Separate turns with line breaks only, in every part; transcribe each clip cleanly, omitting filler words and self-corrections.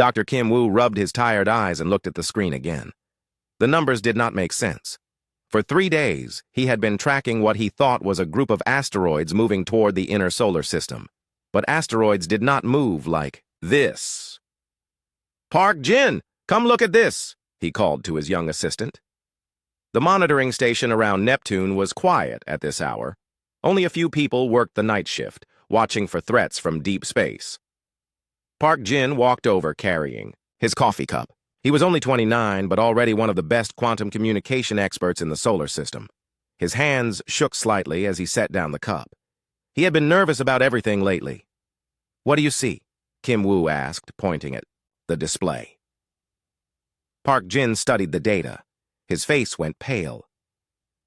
Dr. Kim Woo rubbed his tired eyes and looked at the screen again. The numbers did not make sense. For 3 days, he had been tracking what he thought was a group of asteroids moving toward the inner solar system. But asteroids did not move like this. "Park Jin, come look at this," he called to his young assistant. The monitoring station around Neptune was quiet at this hour. Only a few people worked the night shift, watching for threats from deep space. Park Jin walked over carrying his coffee cup. He was only 29, but already one of the best quantum communication experts in the solar system. His hands shook slightly as he set down the cup. He had been nervous about everything lately. "What do you see?" Kim Woo asked, pointing at the display. Park Jin studied the data. His face went pale.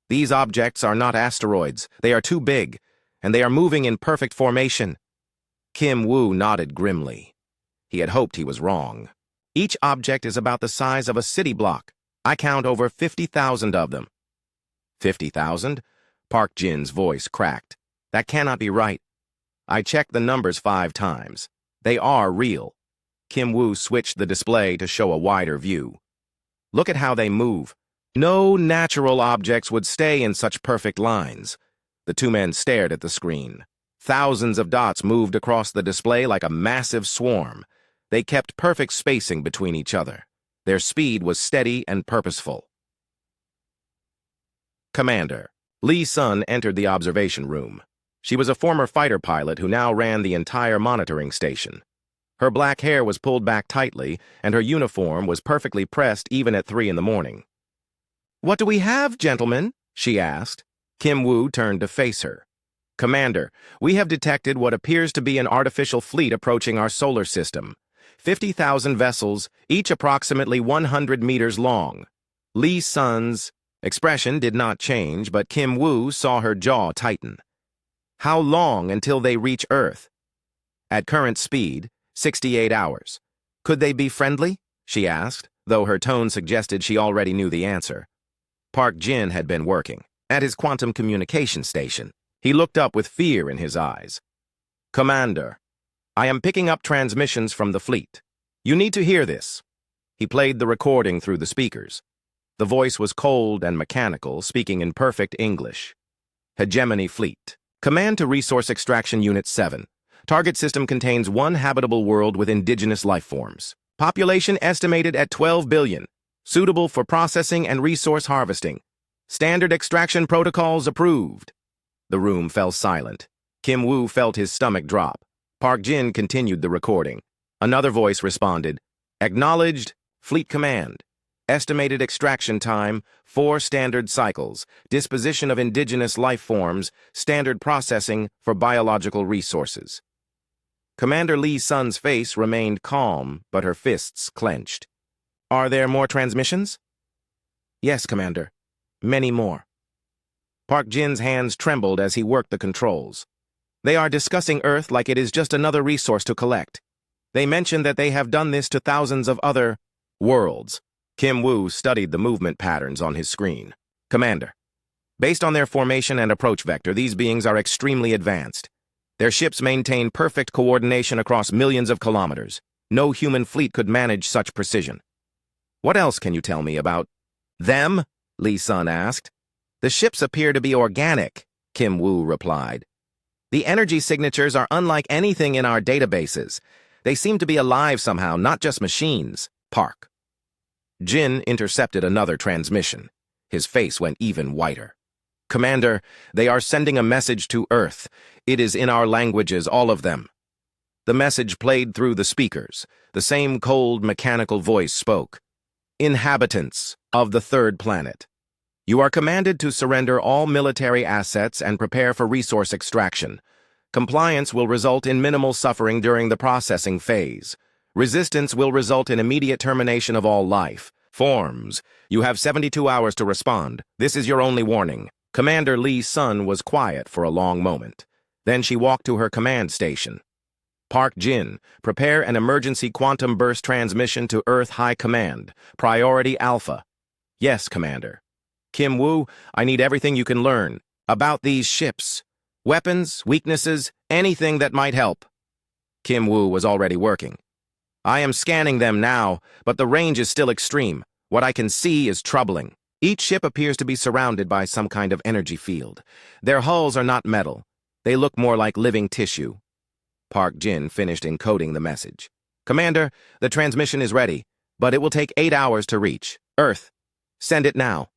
"These objects are not asteroids. They are too big, and they are moving in perfect formation." Kim Woo nodded grimly. He had hoped he was wrong. "Each object is about the size of a city block. I count over 50,000 of them." 50,000? Park Jin's voice cracked. "That cannot be right. I checked the numbers 5 times. They are real." Kim Woo switched the display to show a wider view. "Look at how they move. No natural objects would stay in such perfect lines." The two men stared at the screen. Thousands of dots moved across the display like a massive swarm. They kept perfect spacing between each other. Their speed was steady and purposeful. Commander. Lee Sun entered the observation room. She was a former fighter pilot who now ran the entire monitoring station. Her black hair was pulled back tightly, and her uniform was perfectly pressed even at 3 in the morning. "What do we have, gentlemen?" she asked. Kim Woo turned to face her. "Commander, we have detected what appears to be an artificial fleet approaching our solar system. 50,000 vessels, each approximately 100 meters long." Lee Sun's expression did not change, but Kim Woo saw her jaw tighten. "How long until they reach Earth?" "At current speed, 68 hours. Could they be friendly?" she asked, though her tone suggested she already knew the answer. Park Jin had been working at his quantum communication station. He looked up with fear in his eyes. "Commander, I am picking up transmissions from the fleet. You need to hear this." He played the recording through the speakers. The voice was cold and mechanical, speaking in perfect English. "Hegemony Fleet. Command to Resource Extraction Unit 7. Target system contains 1 habitable world with indigenous life forms. Population estimated at 12 billion. Suitable for processing and resource harvesting. Standard extraction protocols approved." The room fell silent. Kim Woo felt his stomach drop. Park Jin continued the recording. Another voice responded, "Acknowledged, Fleet Command. Estimated extraction time, 4 standard cycles. Disposition of indigenous life forms, standard processing for biological resources." Commander Lee Sun's face remained calm, but her fists clenched. "Are there more transmissions?" "Yes, Commander. Many more." Park Jin's hands trembled as he worked the controls. "They are discussing Earth like it is just another resource to collect. They mention that they have done this to thousands of other worlds." Kim Woo studied the movement patterns on his screen. "Commander, based on their formation and approach vector, these beings are extremely advanced. Their ships maintain perfect coordination across millions of kilometers. No human fleet could manage such precision." "What else can you tell me about them?" Lee Sun asked. "The ships appear to be organic," Kim Woo replied. "The energy signatures are unlike anything in our databases. They seem to be alive somehow, not just machines." Park Jin intercepted another transmission. His face went even whiter. "Commander, they are sending a message to Earth. It is in our languages, all of them." The message played through the speakers. The same cold, mechanical voice spoke. "Inhabitants of the 3rd planet. You are commanded to surrender all military assets and prepare for resource extraction. Compliance will result in minimal suffering during the processing phase. Resistance will result in immediate termination of all life forms. You have 72 hours to respond. This is your only warning." Commander Lee Sun was quiet for a long moment. Then she walked to her command station. "Park Jin, prepare an emergency quantum burst transmission to Earth High Command. Priority Alpha." "Yes, Commander." "Kim Woo, I need everything you can learn about these ships. Weapons, weaknesses, anything that might help." Kim Woo was already working. I am scanning them now, but the range is still extreme. What I can see is troubling. Each ship appears to be surrounded by some kind of energy field. Their hulls are not metal. They look more like living tissue. Park Jin finished encoding the message. Commander, the transmission is ready, but it will take 8 hours to reach. Earth, send it now.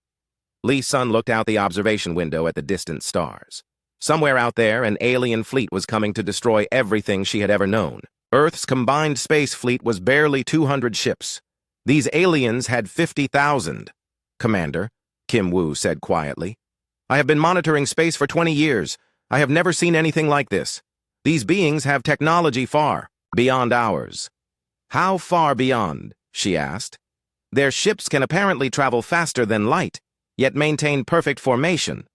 Lee Sun looked out the observation window at the distant stars. Somewhere out there, an alien fleet was coming to destroy everything she had ever known. Earth's combined space fleet was barely 200 ships. These aliens had 50,000. Commander, Kim Woo said quietly, I have been monitoring space for 20 years. I have never seen anything like this. These beings have technology far beyond ours. How far beyond? She asked. Their ships can apparently travel faster than light, yet maintain perfect formation.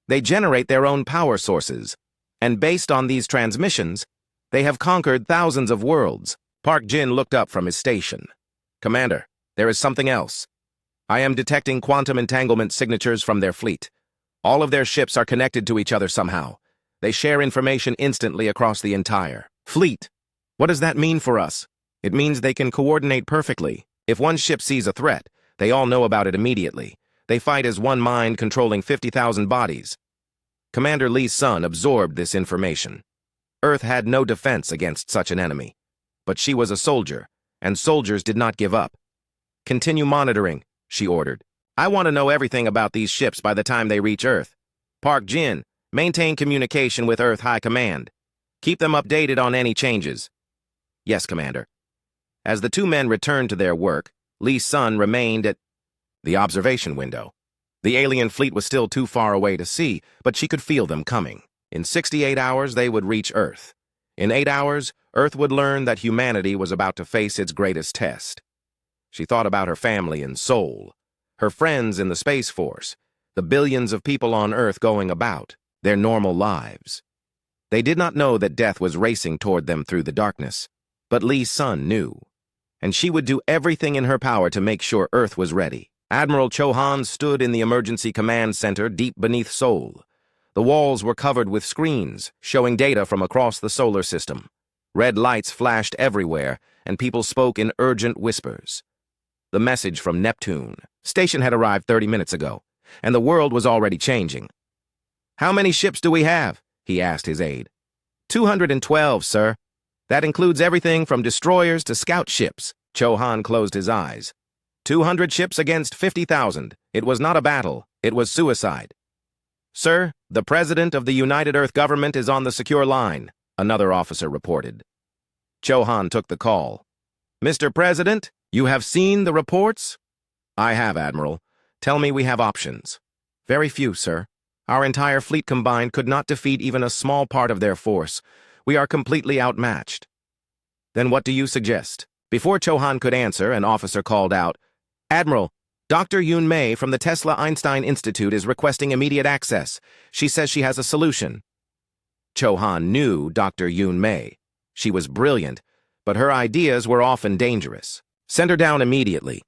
They generate their own power sources, and based on these transmissions, they have conquered thousands of worlds. Park Jin looked up from his station. Commander, there is something else. I am detecting quantum entanglement signatures from their fleet. All of their ships are connected to each other somehow. They share information instantly across the entire fleet. What does that mean for us? It means they can coordinate perfectly. If one ship sees a threat, they all know about it immediately. They fight as one mind controlling 50,000 bodies. Commander Lee Sun absorbed this information. Earth had no defense against such an enemy. But she was a soldier, and soldiers did not give up. Continue monitoring, she ordered. I want to know everything about these ships by the time they reach Earth. Park Jin, maintain communication with Earth High Command. Keep them updated on any changes. Yes, Commander. As the two men returned to their work, Lee Sun remained at the observation window. The alien fleet was still too far away to see, but she could feel them coming. In 68 hours, they would reach Earth. In 8 hours, Earth would learn that humanity was about to face its greatest test. She thought about her family and soul, her friends in the Space Force, the billions of people on Earth going about, their normal lives. They did not know that death was racing toward them through the darkness, but Lee Sun knew, and she would do everything in her power to make sure Earth was ready. Admiral Cho Han stood in the emergency command center deep beneath Seoul. The walls were covered with screens showing data from across the solar system. Red lights flashed everywhere, and people spoke in urgent whispers. The message from Neptune station had arrived 30 minutes ago, and the world was already changing. How many ships do we have? He asked his aide. 212, sir. That includes everything from destroyers to scout ships. Cho Han closed his eyes. 200 ships against 50,000. It was not a battle. It was suicide. Sir, the President of the United Earth Government is on the secure line, another officer reported. Cho Han took the call. Mr. President, you have seen the reports? I have, Admiral. Tell me we have options. Very few, sir. Our entire fleet combined could not defeat even a small part of their force. We are completely outmatched. Then what do you suggest? Before Cho Han could answer, an officer called out, Admiral, Dr. Yoon Mei from the Tesla Einstein Institute is requesting immediate access. She says she has a solution. Cho Han knew Dr. Yoon Mei. She was brilliant, but her ideas were often dangerous. Send her down immediately.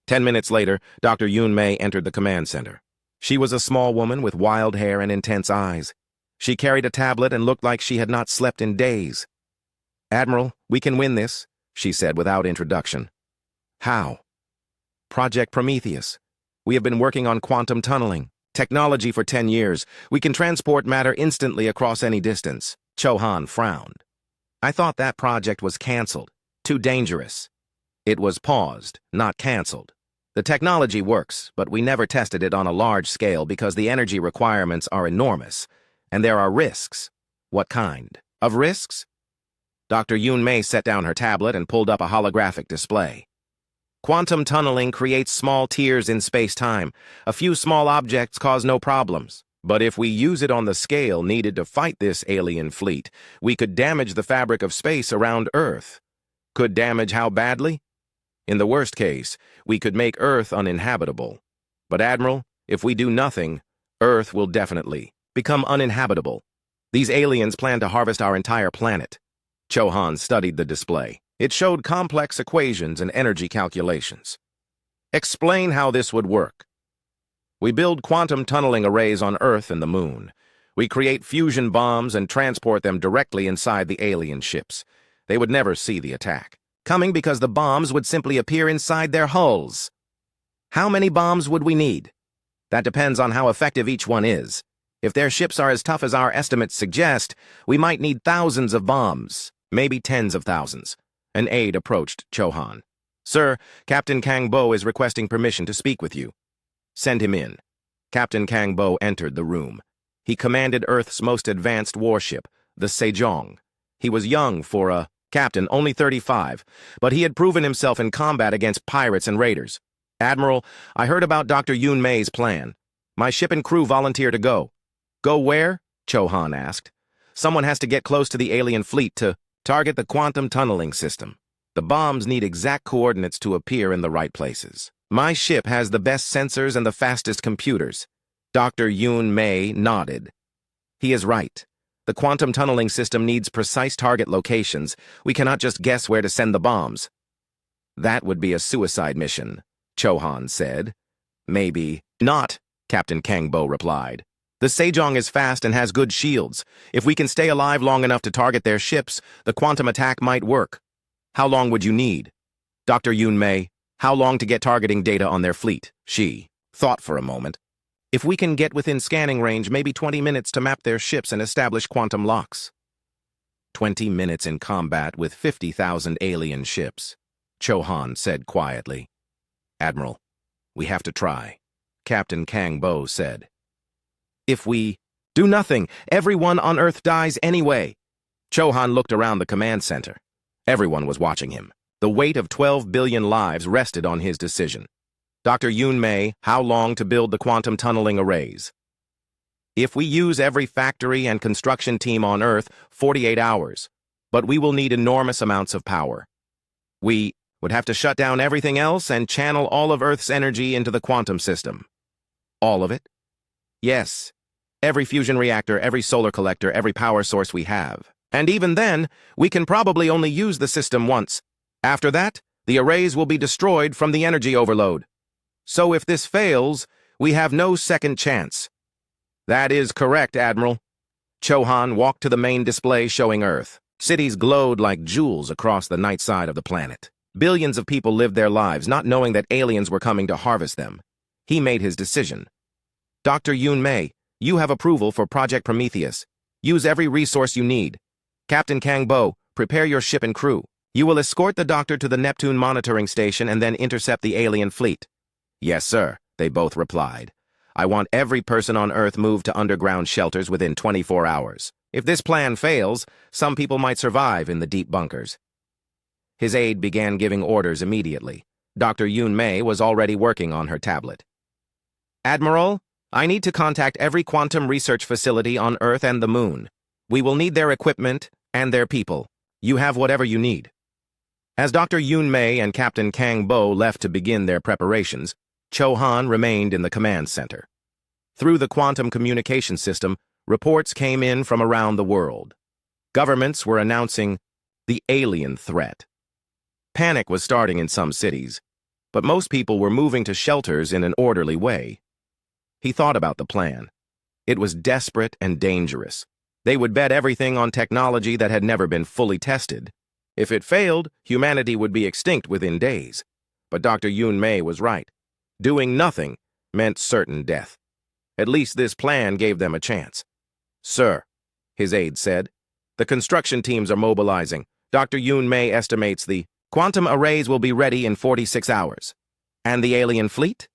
10 minutes later, Dr. Yoon Mei entered the command center. She was a small woman with wild hair and intense eyes. She carried a tablet and looked like she had not slept in days. Admiral, we can win this, she said without introduction. How? Project Prometheus. We have been working on quantum tunneling. Technology for 10 years. We can transport matter instantly across any distance. Cho Han frowned. I thought that project was canceled. Too dangerous. It was paused, not canceled. The technology works, but we never tested it on a large scale because the energy requirements are enormous, and there are risks. What kind of risks? Dr. Yoon Mei set down her tablet and pulled up a holographic display. Quantum tunneling creates small tears in space-time. A few small objects cause no problems. But if we use it on the scale needed to fight this alien fleet, we could damage the fabric of space around Earth. Could damage how badly? In the worst case, we could make Earth uninhabitable. But Admiral, if we do nothing, Earth will definitely become uninhabitable. These aliens plan to harvest our entire planet. Cho Han studied the display. It showed complex equations and energy calculations. Explain how this would work. We build quantum tunneling arrays on Earth and the Moon. We create fusion bombs and transport them directly inside the alien ships. They would never see the attack. coming because the bombs would simply appear inside their hulls. How many bombs would we need? That depends on how effective each one is. If their ships are as tough as our estimates suggest, we might need thousands of bombs, maybe tens of thousands. An aide approached Chohan. Sir, Captain Kang Bo is requesting permission to speak with you. Send him in. Captain Kang Bo entered the room. He commanded Earth's most advanced warship, the Sejong. He was young for a captain, only 35, but he had proven himself in combat against pirates and raiders. Admiral, I heard about Dr. Yun Mei's plan. My ship and crew volunteer to go. Go where? Chohan asked. Someone has to get close to the alien fleet to target the quantum tunneling system. The bombs need exact coordinates to appear in the right places. My ship has the best sensors and the fastest computers. Dr. Yun Mei nodded. He is right. The quantum tunneling system needs precise target locations. We cannot just guess where to send the bombs. That would be a suicide mission, Chohan said. Maybe not, Captain Kang Bo replied. The Sejong is fast and has good shields. If we can stay alive long enough to target their ships, the quantum attack might work. How long would you need? Dr. Yun Mei, how long to get targeting data on their fleet? She thought for a moment. If we can get within scanning range, maybe 20 minutes to map their ships and establish quantum locks. 20 minutes in combat with 50,000 alien ships, Chohan said quietly. Admiral, we have to try, Captain Kang Bo said. If we do nothing, everyone on Earth dies anyway. Chohan looked around the command center. Everyone was watching him. The weight of 12 billion lives rested on his decision. Dr. Yun Mei, how long to build the quantum tunneling arrays? If we use every factory and construction team on Earth, 48 hours. But we will need enormous amounts of power. We would have to shut down everything else and channel all of Earth's energy into the quantum system. All of it? Yes. Every fusion reactor, every solar collector, every power source we have. And even then, we can probably only use the system once. After that, the arrays will be destroyed from the energy overload. So if this fails, we have no second chance. That is correct, Admiral. Chohan walked to the main display showing Earth. Cities glowed like jewels across the night side of the planet. Billions of people lived their lives not knowing that aliens were coming to harvest them. He made his decision. Dr. Yun Mei, you have approval for Project Prometheus. Use every resource you need. Captain Kang Bo, prepare your ship and crew. You will escort the doctor to the Neptune monitoring station and then intercept the alien fleet. Yes, sir, they both replied. I want every person on Earth moved to underground shelters within 24 hours. If this plan fails, some people might survive in the deep bunkers. His aide began giving orders immediately. Dr. Yun Mei was already working on her tablet. Admiral, I need to contact every quantum research facility on Earth and the Moon. We will need their equipment and their people. You have whatever you need. As Dr. Yun Mei and Captain Kang Bo left to begin their preparations, Chohan remained in the command center. Through the quantum communication system, reports came in from around the world. Governments were announcing the alien threat. Panic was starting in some cities, but most people were moving to shelters in an orderly way. He thought about the plan. It was desperate and dangerous. They would bet everything on technology that had never been fully tested. If it failed, humanity would be extinct within days. But Dr. Yun Mei was right. Doing nothing meant certain death. At least this plan gave them a chance. Sir, his aide said, the construction teams are mobilizing. Dr. Yun Mei estimates the quantum arrays will be ready in 46 hours. And the alien fleet?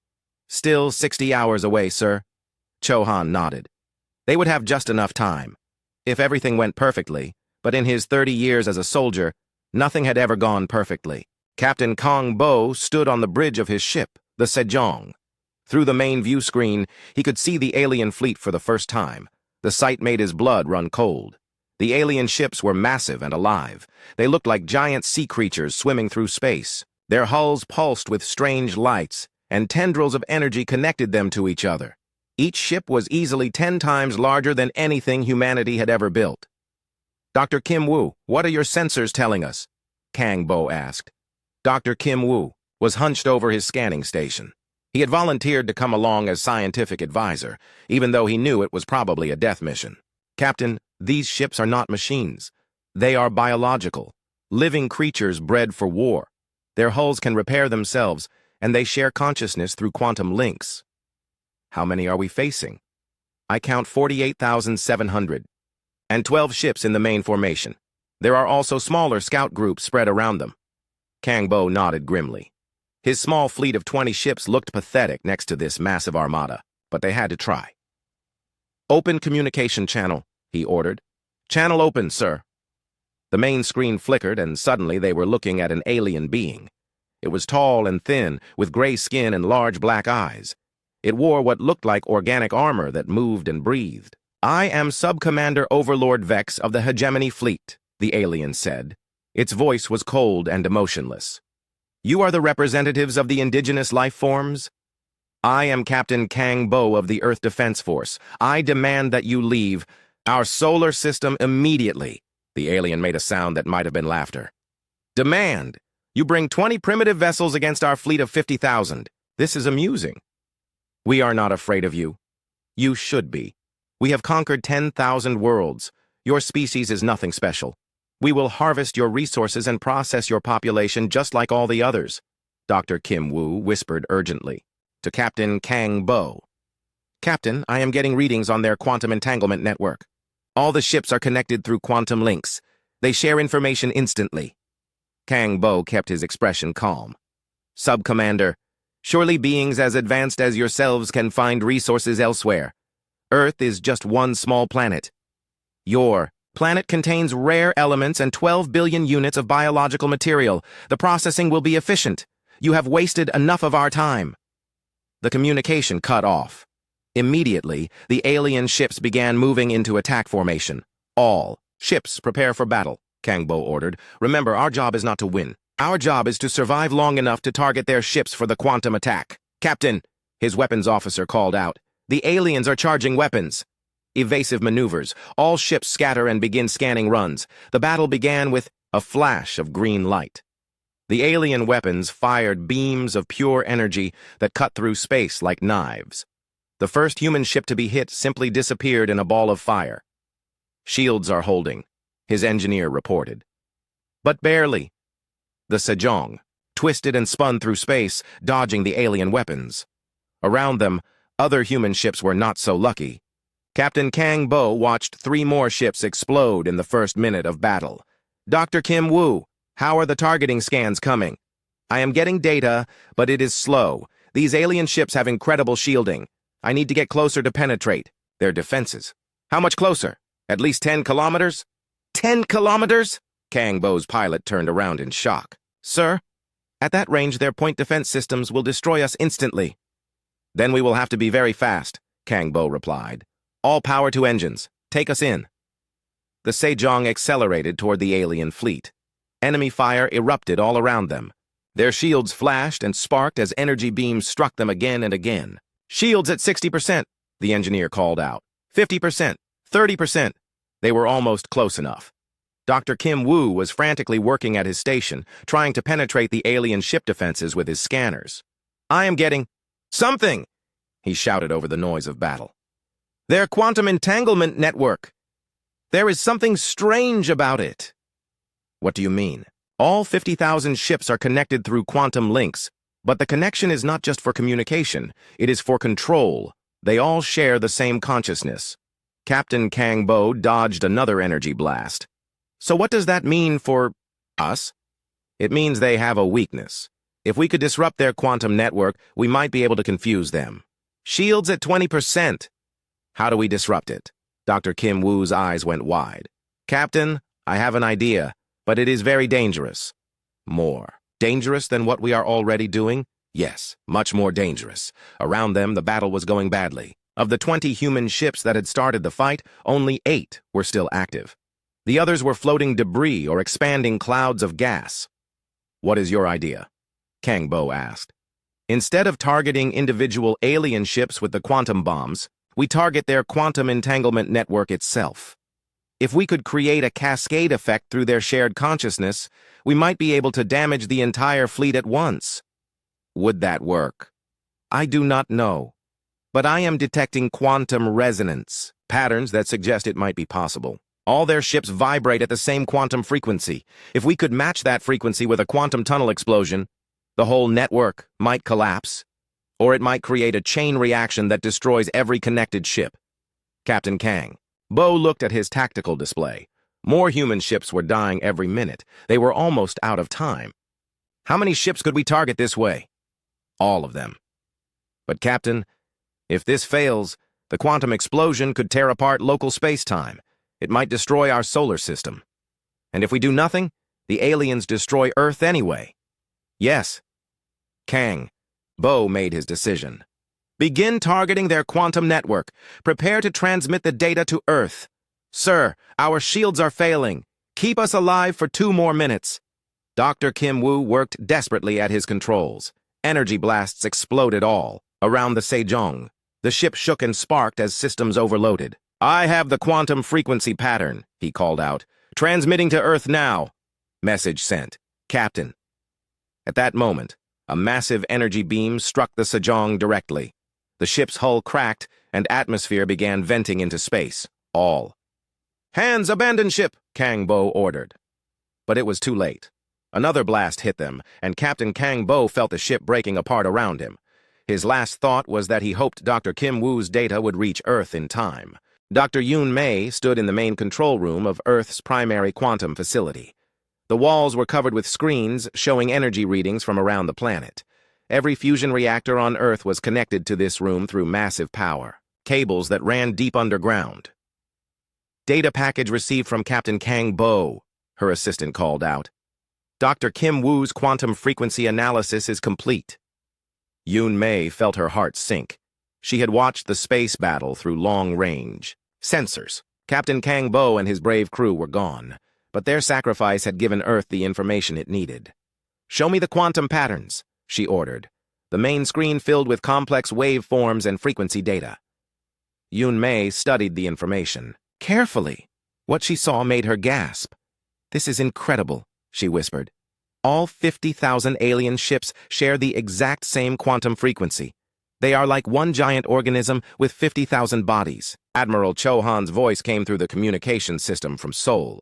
Still 60 hours away, sir. Chohan nodded. They would have just enough time. If everything went perfectly, but in his 30 years as a soldier, nothing had ever gone perfectly. Captain Kang Bo stood on the bridge of his ship, the Sejong. Through the main view screen, he could see the alien fleet for the first time. The sight made his blood run cold. The alien ships were massive and alive. They looked like giant sea creatures swimming through space. Their hulls pulsed with strange lights, and tendrils of energy connected them to each other. Each ship was easily 10 times larger than anything humanity had ever built. Dr. Kim Woo, what are your sensors telling us? Kang Bo asked. Dr. Kim Woo was hunched over his scanning station. He had volunteered to come along as scientific advisor, even though he knew it was probably a death mission. Captain, these ships are not machines. They are biological, living creatures bred for war. Their hulls can repair themselves, and they share consciousness through quantum links. How many are we facing? I count 48,700, and 12 ships in the main formation. There are also smaller scout groups spread around them. Kang Bo nodded grimly. His small fleet of 20 ships looked pathetic next to this massive armada, but they had to try. "Open communication channel," he ordered. "Channel open, sir." The main screen flickered, and suddenly they were looking at an alien being. It was tall and thin, with gray skin and large black eyes. It wore what looked like organic armor that moved and breathed. "I am Sub-Commander Overlord Vex of the Hegemony Fleet," the alien said. Its voice was cold and emotionless. "You are the representatives of the indigenous life forms? I am Captain Kang Bo of the Earth Defense Force. I demand that you leave our solar system immediately." The alien made a sound that might have been laughter. "Demand! You bring 20 primitive vessels against our fleet of 50,000. This is amusing." "We are not afraid of you. You should be. We have conquered 10,000 worlds. Your species is nothing special. We will harvest your resources and process your population just like all the others," Dr. Kim Woo whispered urgently to Captain Kang Bo. "Captain, I am getting readings on their quantum entanglement network. All the ships are connected through quantum links. They share information instantly." Kang Bo kept his expression calm. "Sub-Commander, surely beings as advanced as yourselves can find resources elsewhere. Earth is just one small planet. Your planet contains rare elements and 12 billion units of biological material. The processing will be efficient. You have wasted enough of our time." The communication cut off. Immediately, the alien ships began moving into attack formation. "All ships prepare for battle," Kang Bo ordered. "Remember, our job is not to win. Our job is to survive long enough to target their ships for the quantum attack." "Captain," his weapons officer called out, "the aliens are charging weapons." Evasive maneuvers. All ships scatter and begin scanning runs. The battle began with a flash of green light. The alien weapons fired beams of pure energy that cut through space like knives. The first human ship to be hit simply disappeared in a ball of fire. "Shields are holding," his engineer reported. But barely. The Sejong twisted and spun through space, dodging the alien weapons. Around them, other human ships were not so lucky. Captain Kang Bo watched 3 more ships explode in the first minute of battle. "Dr. Kim Woo, how are the targeting scans coming?" "I am getting data, but it is slow. These alien ships have incredible shielding. I need to get closer to penetrate their defenses." "How much closer? At least 10 kilometers?" 10 kilometers? Kang Bo's pilot turned around in shock. "Sir, at that range their point defense systems will destroy us instantly." "Then we will have to be very fast," Kang Bo replied. "All power to engines. Take us in." The Sejong accelerated toward the alien fleet. Enemy fire erupted all around them. Their shields flashed and sparked as energy beams struck them again and again. "Shields at 60%, the engineer called out. 50%, 30%. They were almost close enough. Dr. Kim Woo was frantically working at his station, trying to penetrate the alien ship defenses with his scanners. "I am getting something," he shouted over the noise of battle. "Their quantum entanglement network. There is something strange about it." "What do you mean?" "All 50,000 ships are connected through quantum links, but the connection is not just for communication, it is for control. They all share the same consciousness." Captain Kang Bo dodged another energy blast. "So what does that mean for us?" "It means they have a weakness. If we could disrupt their quantum network, we might be able to confuse them." "Shields at 20%. How do we disrupt it?" Dr. Kim Woo's eyes went wide. "Captain, I have an idea, but it is very dangerous." "More dangerous than what we are already doing?" "Yes, much more dangerous." Around them, the battle was going badly. Of the 20 human ships that had started the fight, only 8 were still active. The others were floating debris or expanding clouds of gas. "What is your idea?" Kang Bo asked. "Instead of targeting individual alien ships with the quantum bombs, we target their quantum entanglement network itself. If we could create a cascade effect through their shared consciousness, we might be able to damage the entire fleet at once." "Would that work?" "I do not know. But I am detecting quantum resonance, patterns that suggest it might be possible." All their ships vibrate at the same quantum frequency. If we could match that frequency with a quantum tunnel explosion, the whole network might collapse, or it might create a chain reaction that destroys every connected ship. Captain Kang. Bo looked at his tactical display. More human ships were dying every minute. They were almost out of time. How many ships could we target this way? All of them. But Captain, if this fails, the quantum explosion could tear apart local space-time. It might destroy our solar system. And if we do nothing, the aliens destroy Earth anyway. Yes. Kang. Bo made his decision. Begin targeting their quantum network. Prepare to transmit the data to Earth. Sir, our shields are failing. Keep us alive for 2 more minutes. Dr. Kim Woo worked desperately at his controls. Energy blasts exploded all around the Sejong. The ship shook and sparked as systems overloaded. I have the quantum frequency pattern, he called out. Transmitting to Earth now. Message sent. Captain. At that moment, a massive energy beam struck the Sejong directly. The ship's hull cracked, and atmosphere began venting into space. All. Hands, abandon ship, Kang Bo ordered. But it was too late. Another blast hit them, and Captain Kang Bo felt the ship breaking apart around him. His last thought was that he hoped Dr. Kim Woo's data would reach Earth in time. Dr. Yoon Mei stood in the main control room of Earth's primary quantum facility. The walls were covered with screens showing energy readings from around the planet. Every fusion reactor on Earth was connected to this room through massive power, cables that ran deep underground. Data package received from Captain Kang Bo, her assistant called out. Dr. Kim Woo's quantum frequency analysis is complete. Yoon Mei felt her heart sink. She had watched the space battle through long-range sensors. Captain Kang Bo and his brave crew were gone, but their sacrifice had given Earth the information it needed. Show me the quantum patterns, she ordered. The main screen filled with complex waveforms and frequency data. Yoon Mei studied the information carefully. What she saw made her gasp. This is incredible, she whispered. All 50,000 alien ships share the exact same quantum frequency. They are like one giant organism with 50,000 bodies. Admiral Cho Han's voice came through the communication system from Seoul.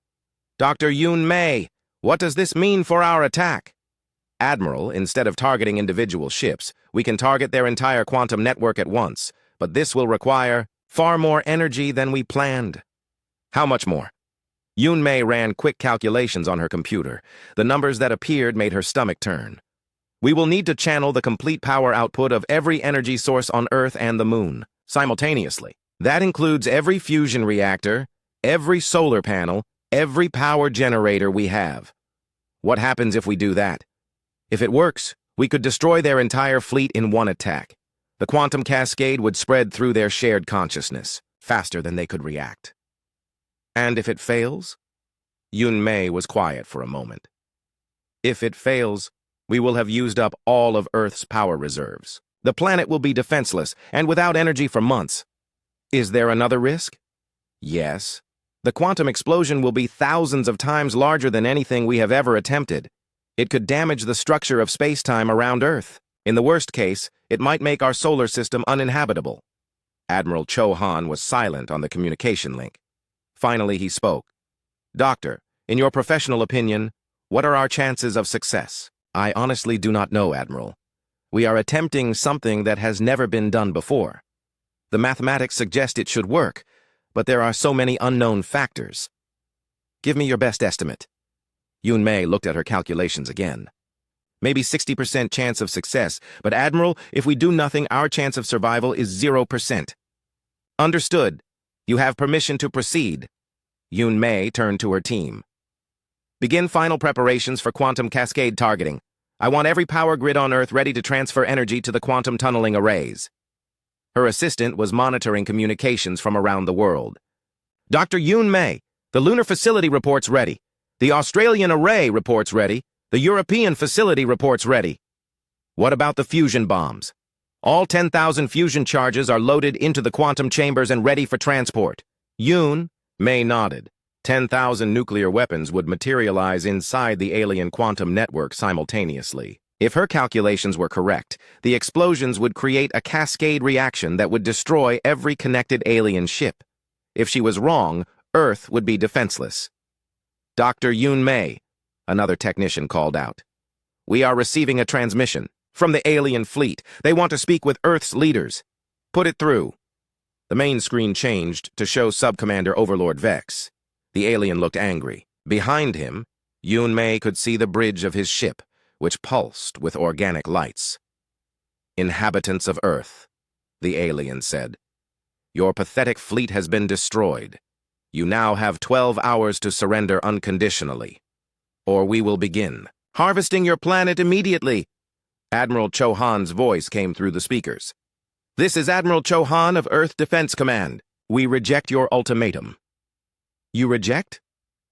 Dr. Yoon Mei, what does this mean for our attack? Admiral, instead of targeting individual ships, we can target their entire quantum network at once, but this will require far more energy than we planned. How much more? Yoon Mei ran quick calculations on her computer. The numbers that appeared made her stomach turn. We will need to channel the complete power output of every energy source on Earth and the Moon, simultaneously. That includes every fusion reactor, every solar panel, every power generator we have. What happens if we do that? If it works, we could destroy their entire fleet in one attack. The quantum cascade would spread through their shared consciousness, faster than they could react. And if it fails? Yoon Mei was quiet for a moment. If it fails, we will have used up all of Earth's power reserves. The planet will be defenseless and without energy for months. Is there another risk? Yes. The quantum explosion will be thousands of times larger than anything we have ever attempted. It could damage the structure of space-time around Earth. In the worst case, it might make our solar system uninhabitable. Admiral Cho Han was silent on the communication link. Finally, he spoke. Doctor, in your professional opinion, what are our chances of success? I honestly do not know, Admiral. We are attempting something that has never been done before. The mathematics suggest it should work, but there are so many unknown factors. Give me your best estimate. Yoon Mei looked at her calculations again. Maybe 60% chance of success, but Admiral, if we do nothing, our chance of survival is 0%. Understood. You have permission to proceed. Yoon Mei turned to her team. Begin final preparations for quantum cascade targeting. I want every power grid on Earth ready to transfer energy to the quantum tunneling arrays. Her assistant was monitoring communications from around the world. Dr. Yoon Mei, the lunar facility reports ready. The Australian array reports ready. The European facility reports ready. What about the fusion bombs? All 10,000 fusion charges are loaded into the quantum chambers and ready for transport. Yoon Mei nodded. 10,000 nuclear weapons would materialize inside the alien quantum network simultaneously. If her calculations were correct, the explosions would create a cascade reaction that would destroy every connected alien ship. If she was wrong, Earth would be defenseless. Dr. Yun Mei, another technician called out. We are receiving a transmission from the alien fleet. They want to speak with Earth's leaders. Put it through. The main screen changed to show Subcommander Overlord Vex. The alien looked angry. Behind him, Yun Mei could see the bridge of his ship, which pulsed with organic lights. Inhabitants of Earth, the alien said. Your pathetic fleet has been destroyed. You now have 12 hours to surrender unconditionally, or we will begin harvesting your planet immediately. Admiral Chohan's voice came through the speakers. This is Admiral Chohan of Earth Defense Command. We reject your ultimatum. You reject?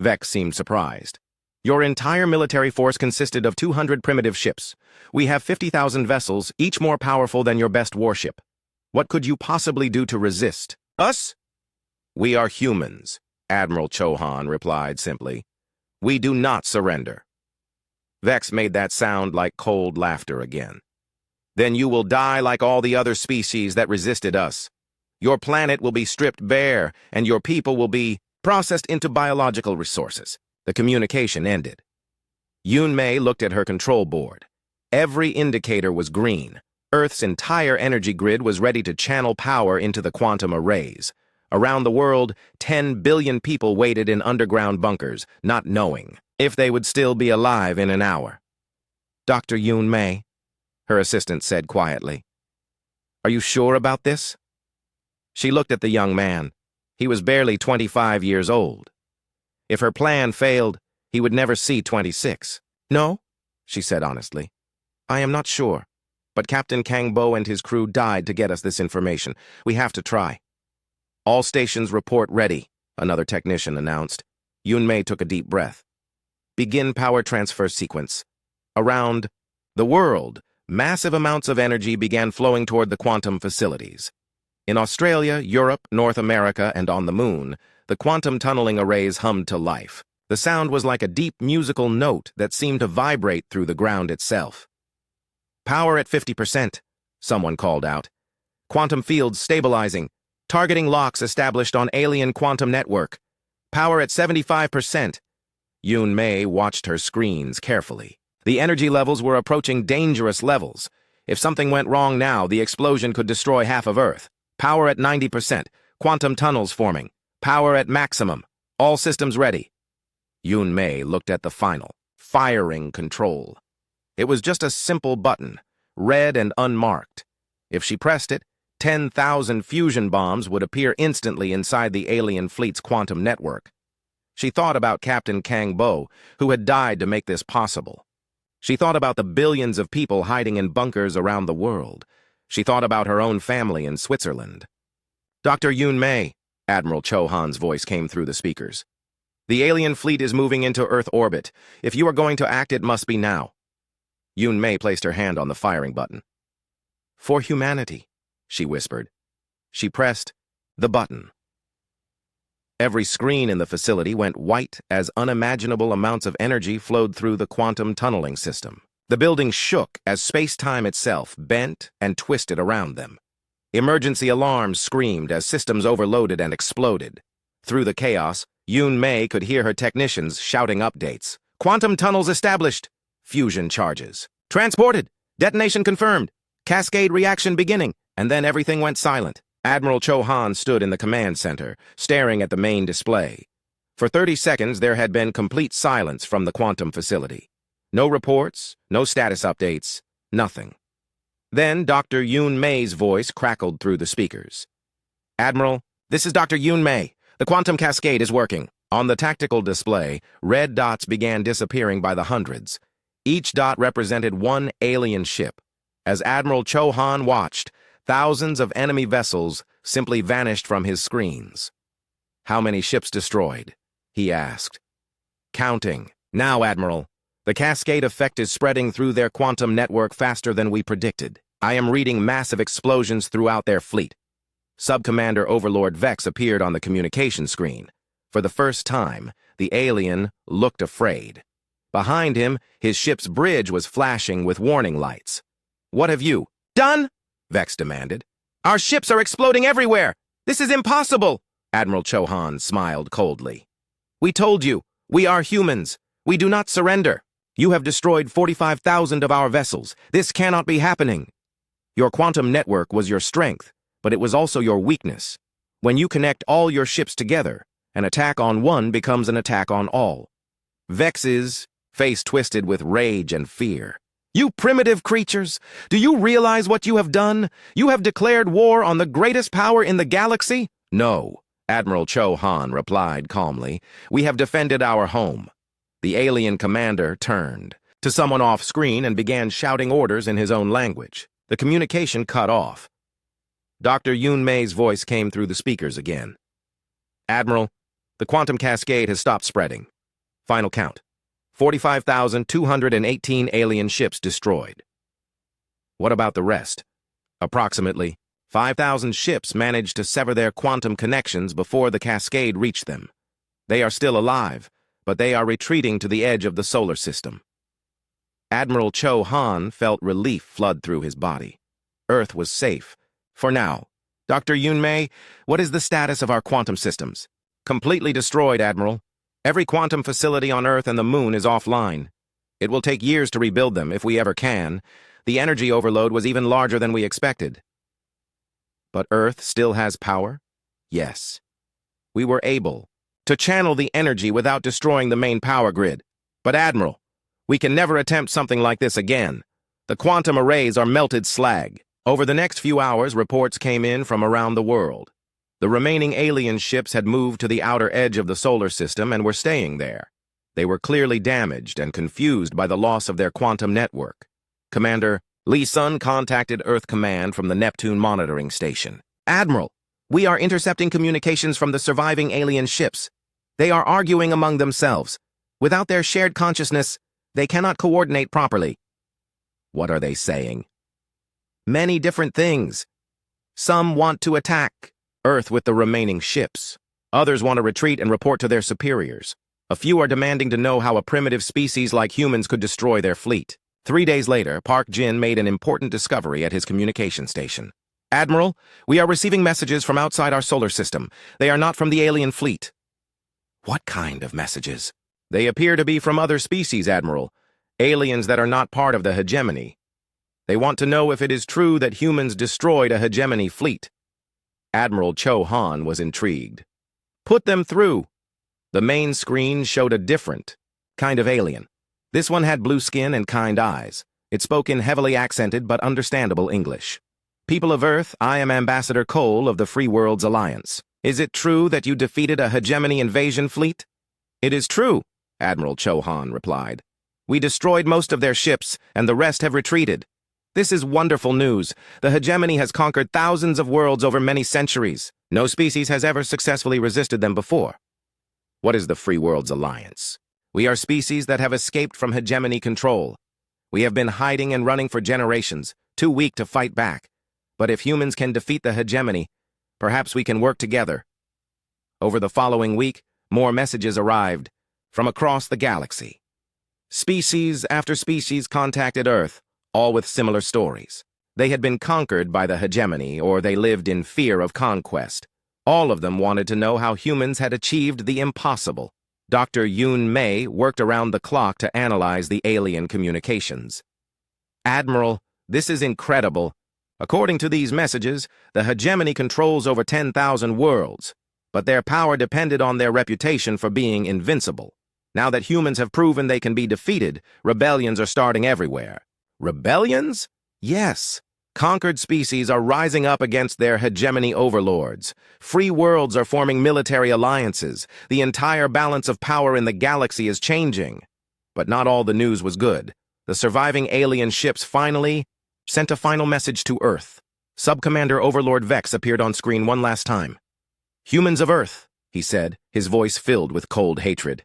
Vex seemed surprised. Your entire military force consisted of 200 primitive ships. We have 50,000 vessels, each more powerful than your best warship. What could you possibly do to resist? Us? We are humans, Admiral Chohan replied simply. We do not surrender. Vex made that sound like cold laughter again. Then you will die like all the other species that resisted us. Your planet will be stripped bare, and your people will be processed into biological resources. The communication ended. Yun Mei looked at her control board. Every indicator was green. Earth's entire energy grid was ready to channel power into the quantum arrays. Around the world, 10 billion people waited in underground bunkers, not knowing if they would still be alive in an hour. Dr. Yun Mei, her assistant said quietly. Are you sure about this? She looked at the young man. He was barely 25 years old. If her plan failed, he would never see 26. No, she said honestly. I am not sure, but Captain Kang Bo and his crew died to get us this information. We have to try. All stations report ready, another technician announced. Yun Mei took a deep breath. Begin power transfer sequence. Around the world, massive amounts of energy began flowing toward the quantum facilities. In Australia, Europe, North America, and on the moon, the quantum tunneling arrays hummed to life. The sound was like a deep musical note that seemed to vibrate through the ground itself. Power at 50%, someone called out. Quantum fields stabilizing. Targeting locks established on alien quantum network. Power at 75%. Yun Mei watched her screens carefully. The energy levels were approaching dangerous levels. If something went wrong now, the explosion could destroy half of Earth. Power at 90%. Quantum tunnels forming. Power at maximum. All systems ready. Yun Mei looked at the final, firing control. It was just a simple button, red and unmarked. If she pressed it, 10,000 fusion bombs would appear instantly inside the alien fleet's quantum network. She thought about Captain Kang Bo, who had died to make this possible. She thought about the billions of people hiding in bunkers around the world. She thought about her own family in Switzerland. Dr. Yun Mei, Admiral Chohan's voice came through the speakers. The alien fleet is moving into Earth orbit. If you are going to act, it must be now. Yun Mei placed her hand on the firing button. For humanity, she whispered. She pressed the button. Every screen in the facility went white as unimaginable amounts of energy flowed through the quantum tunneling system. The building shook as space-time itself bent and twisted around them. Emergency alarms screamed as systems overloaded and exploded. Through the chaos, Yun Mei could hear her technicians shouting updates. Quantum tunnels established. Fusion charges. Transported. Detonation confirmed. Cascade reaction beginning. And then everything went silent. Admiral Chohan stood in the command center, staring at the main display. For 30 seconds, there had been complete silence from the quantum facility. No reports, no status updates, nothing. Then Dr. Yun Mei's voice crackled through the speakers. Admiral, this is Dr. Yun Mei. The quantum cascade is working. On the tactical display, red dots began disappearing by the hundreds. Each dot represented one alien ship. As Admiral Chohan watched, thousands of enemy vessels simply vanished from his screens. How many ships destroyed? He asked. Counting. Now, Admiral. The cascade effect is spreading through their quantum network faster than we predicted. I am reading massive explosions throughout their fleet. Subcommander Overlord Vex appeared on the communication screen. For the first time, the alien looked afraid. Behind him, his ship's bridge was flashing with warning lights. What have you done? Vex demanded. Our ships are exploding everywhere. This is impossible. Admiral Chohan smiled coldly. We told you, we are humans. We do not surrender. You have destroyed 45,000 of our vessels. This cannot be happening. Your quantum network was your strength, but it was also your weakness. When you connect all your ships together, an attack on one becomes an attack on all. Vex's face twisted with rage and fear. You primitive creatures! Do you realize what you have done? You have declared war on the greatest power in the galaxy? No, Admiral Chohan replied calmly. We have defended our home. The alien commander turned to someone off-screen and began shouting orders in his own language. The communication cut off. Dr. Yun Mei's voice came through the speakers again. Admiral, the quantum cascade has stopped spreading. Final count. 45,218 alien ships destroyed. What about the rest? Approximately 5,000 ships managed to sever their quantum connections before the cascade reached them. They are still alive, but they are retreating to the edge of the solar system. Admiral Chohan felt relief flood through his body. Earth was safe. For now. Dr. Yun Mei, what is the status of our quantum systems? Completely destroyed, Admiral. Every quantum facility on Earth and the Moon is offline. It will take years to rebuild them, if we ever can. The energy overload was even larger than we expected. But Earth still has power? Yes. We were able to channel the energy without destroying the main power grid. But Admiral, we can never attempt something like this again. The quantum arrays are melted slag. Over the next few hours, reports came in from around the world. The remaining alien ships had moved to the outer edge of the solar system and were staying there. They were clearly damaged and confused by the loss of their quantum network. Commander Lee Sun contacted Earth Command from the Neptune monitoring station. Admiral, we are intercepting communications from the surviving alien ships. They are arguing among themselves. Without their shared consciousness, they cannot coordinate properly. What are they saying? Many different things. Some want to attack Earth with the remaining ships. Others want to retreat and report to their superiors. A few are demanding to know how a primitive species like humans could destroy their fleet. 3 days later, Park Jin made an important discovery at his communication station. Admiral, we are receiving messages from outside our solar system. They are not from the alien fleet. What kind of messages? They appear to be from other species, Admiral. Aliens that are not part of the hegemony. They want to know if it is true that humans destroyed a hegemony fleet. Admiral Chohan was intrigued. Put them through. The main screen showed a different kind of alien. This one had blue skin and kind eyes. It spoke in heavily accented but understandable English. People of Earth, I am Ambassador Cole of the Free Worlds Alliance. Is it true that you defeated a hegemony invasion fleet? It is true, Admiral Chohan replied. We destroyed most of their ships, and the rest have retreated. This is wonderful news. The hegemony has conquered thousands of worlds over many centuries. No species has ever successfully resisted them before. What is the Free Worlds Alliance? We are species that have escaped from hegemony control. We have been hiding and running for generations, too weak to fight back. But if humans can defeat the hegemony, perhaps we can work together. Over the following week, more messages arrived from across the galaxy. Species after species contacted Earth, all with similar stories. They had been conquered by the hegemony, or they lived in fear of conquest. All of them wanted to know how humans had achieved the impossible. Dr. Yun Mei worked around the clock to analyze the alien communications. Admiral, this is incredible. According to these messages, the hegemony controls over 10,000 worlds, but their power depended on their reputation for being invincible. Now that humans have proven they can be defeated, rebellions are starting everywhere. Rebellions? Yes. Conquered species are rising up against their hegemony overlords. Free worlds are forming military alliances. The entire balance of power in the galaxy is changing. But not all the news was good. The surviving alien ships finally sent a final message to Earth. Subcommander Overlord Vex appeared on screen one last time. Humans of Earth, he said, his voice filled with cold hatred.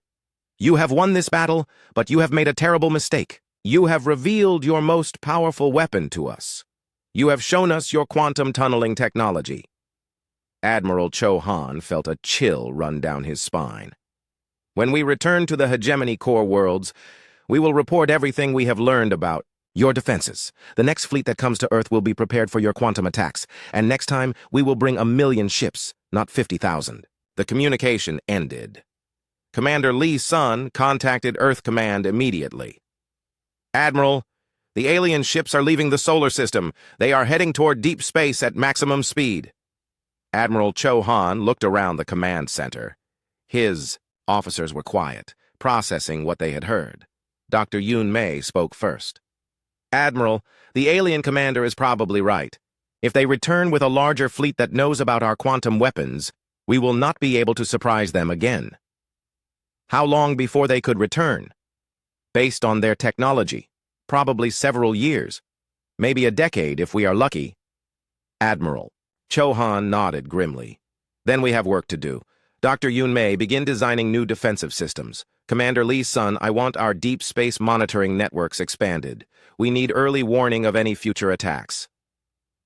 You have won this battle, but you have made a terrible mistake. You have revealed your most powerful weapon to us. You have shown us your quantum tunneling technology. Admiral Chohan felt a chill run down his spine. When we return to the hegemony core worlds, we will report everything we have learned about your defenses. The next fleet that comes to Earth will be prepared for your quantum attacks, and next time we will bring 1,000,000 ships, not 50,000. The communication ended. Commander Lee Sun contacted Earth Command immediately. Admiral, the alien ships are leaving the solar system. They are heading toward deep space at maximum speed. Admiral Cho Han looked around the command center. His officers were quiet, processing what they had heard. Dr. Yun Mei spoke first. Admiral, the alien commander is probably right. If they return with a larger fleet that knows about our quantum weapons, we will not be able to surprise them again. How long before they could return? Based on their technology, probably several years. Maybe a decade if we are lucky. Admiral. Cho Han nodded grimly. Then we have work to do. Dr. Yun Mei, begin designing new defensive systems. Commander Lee Sun, I want our deep space monitoring networks expanded. We need early warning of any future attacks.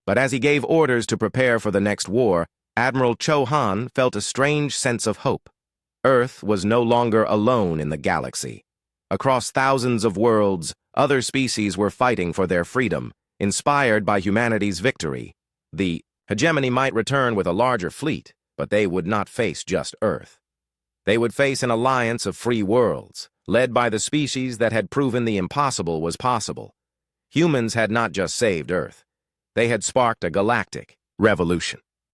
But as he gave orders to prepare for the next war, Admiral Cho Han felt a strange sense of hope. Earth was no longer alone in the galaxy. Across thousands of worlds, other species were fighting for their freedom, inspired by humanity's victory. The hegemony might return with a larger fleet, but they would not face just Earth. They would face an alliance of free worlds, led by the species that had proven the impossible was possible. Humans had not just saved Earth. They had sparked a galactic revolution.